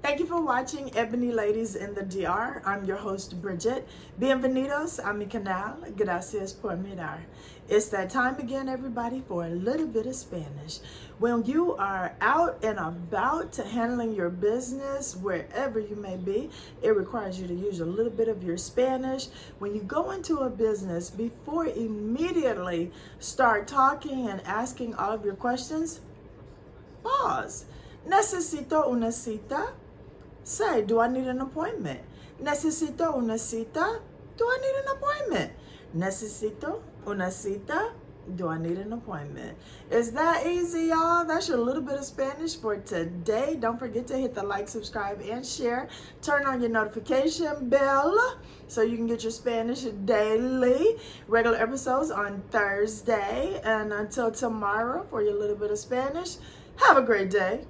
Thank you for watching Ebony Ladies in the DR. I'm your host, Bridget. Bienvenidos a mi canal. Gracias por mirar. It's that time again, everybody, for a little bit of Spanish. When you are out and about to handling your business, wherever you may be, it requires you to use a little bit of your Spanish. When you go into a business, before immediately start talking and asking all of your questions, pause. Necesito una cita. Say, do I need an appointment? Necesito una cita? Do I need an appointment? Necesito una cita? Do I need an appointment? Is that easy, y'all? That's your little bit of Spanish for today. Don't forget to hit the like, subscribe, and share. Turn on your notification bell so you can get your Spanish daily. Regular episodes on Thursday. And until tomorrow for your little bit of Spanish, have a great day.